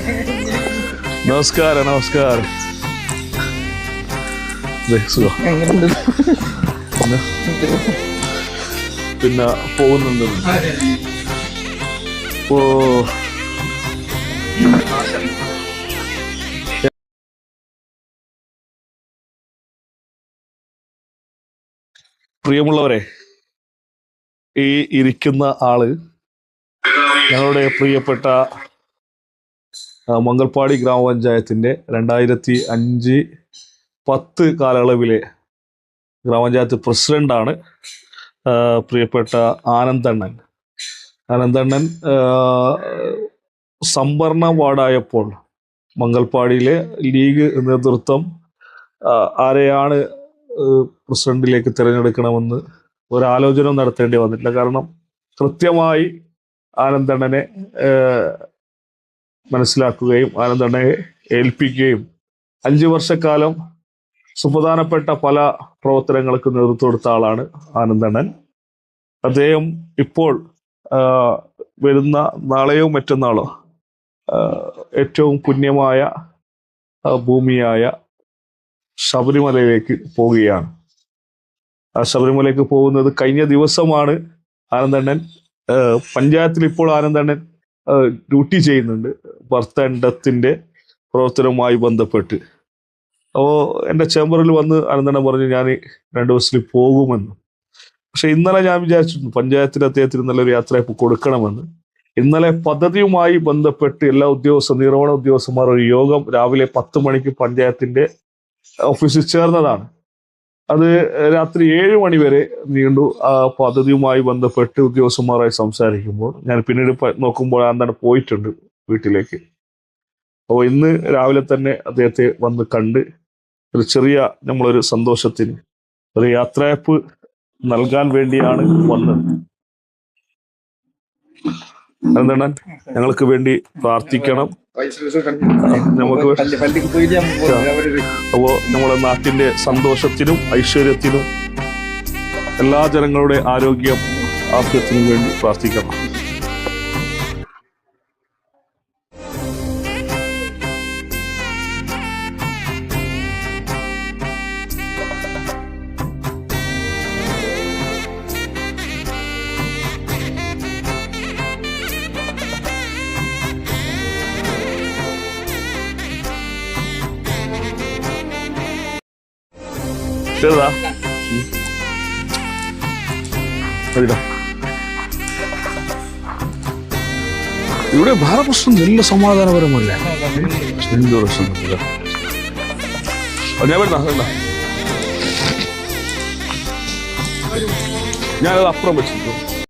നമസ്കാരം നമസ്കാരം. പിന്നെ പോകുന്നുണ്ട്. ഓ പ്രിയമുള്ളവരെ, ഈ ഇരിക്കുന്ന ആള് ഞങ്ങളുടെ പ്രിയപ്പെട്ട മംഗൽപാടി ഗ്രാമപഞ്ചായത്തിൻ്റെ 2005-10 കാലയളവിലെ ഗ്രാമപഞ്ചായത്ത് പ്രസിഡന്റാണ്. പ്രിയപ്പെട്ട ആനന്ദണ്ണൻ. ആനന്ദണ്ണൻ സംവരണ വാർഡായപ്പോൾ മംഗൽപാടിയിലെ ലീഗ് നേതൃത്വം ആരെയാണ് പ്രസിഡന്റിലേക്ക് തിരഞ്ഞെടുക്കണമെന്ന് ഒരാലോചന നടത്തേണ്ടി വന്നിട്ടില്ല. കാരണം കൃത്യമായി ആനന്ദണ്ണനെ മനസ്സിലാക്കുകയും ആനന്ദണ്ണനെ ഏൽപ്പിക്കുകയും 5 വർഷക്കാലം സുപ്രധാനപ്പെട്ട പല പ്രവർത്തനങ്ങൾക്ക് നേതൃത്വം കൊടുത്ത ആളാണ് ആനന്ദണ്ണൻ. അദ്ദേഹം ഇപ്പോൾ വരുന്ന നാളെയോ മറ്റന്നാളോ ഏറ്റവും പുണ്യമായ ഭൂമിയായ ശബരിമലയിലേക്ക് പോവുകയാണ്. ആ ശബരിമലയ്ക്ക് പോകുന്നത് കഴിഞ്ഞ ദിവസമാണ്. ആനന്ദണ്ണൻ പഞ്ചായത്തിൽ ഇപ്പോൾ ആനന്ദണ്ണൻ ഡ്യൂട്ടി ചെയ്യുന്നുണ്ട് ഭർത്തണ്ടത്തിന്റെ പ്രവർത്തനവുമായി ബന്ധപ്പെട്ട്. അപ്പോൾ എൻ്റെ ചേംബറിൽ വന്ന് ആനന്ദണ്ണൻ പറഞ്ഞു ഞാൻ 2 ദിവസത്തിൽ പോകുമെന്ന്. പക്ഷെ ഇന്നലെ ഞാൻ വിചാരിച്ചിരുന്നു പഞ്ചായത്തിൽ അദ്ദേഹത്തിന് നല്ലൊരു യാത്രയപ്പ് കൊടുക്കണമെന്ന്. ഇന്നലെ പദ്ധതിയുമായി ബന്ധപ്പെട്ട് എല്ലാ നിർവഹണ ഉദ്യോഗസ്ഥന്മാർ ഒരു യോഗം രാവിലെ 10 മണിക്ക് പഞ്ചായത്തിന്റെ ഓഫീസിൽ ചേർന്നതാണ്. അത് രാത്രി 7 മണി വരെ നീണ്ടു. ആ പദ്ധതിയുമായി ബന്ധപ്പെട്ട് ഉദ്യോഗസ്ഥന്മാരായി സംസാരിക്കുമ്പോൾ ഞാൻ പിന്നീട് നോക്കുമ്പോൾ എന്താണ് പോയിട്ടുണ്ട് വീട്ടിലേക്ക്. അപ്പോൾ ഇന്ന് രാവിലെ തന്നെ അദ്ദേഹത്തെ വന്ന് കണ്ട് ഒരു ചെറിയ നമ്മളൊരു സന്തോഷത്തിന് ഒരു യാത്രയപ്പ് നൽകാൻ വേണ്ടിയാണ് വന്നത്. എന്താണ് ഞങ്ങൾക്ക് വേണ്ടി പ്രാർത്ഥിക്കണം. നമുക്ക് അപ്പോ നമ്മുടെ നാട്ടിന്റെ സന്തോഷത്തിനും ഐശ്വര്യത്തിനും എല്ലാ ജനങ്ങളുടെ ആരോഗ്യം ആഫ്യത്തിനും വേണ്ടി പ്രാർത്ഥിക്കണം. ചെറുതാ ഇവിടെ വേറെ പ്രശ്നം നല്ല സമാധാനപരമല്ലേ? എന്ത് പ്രശ്നം ഞാൻ വരുന്ന ഞാനത് അപ്പുറം വെച്ചിട്ടു.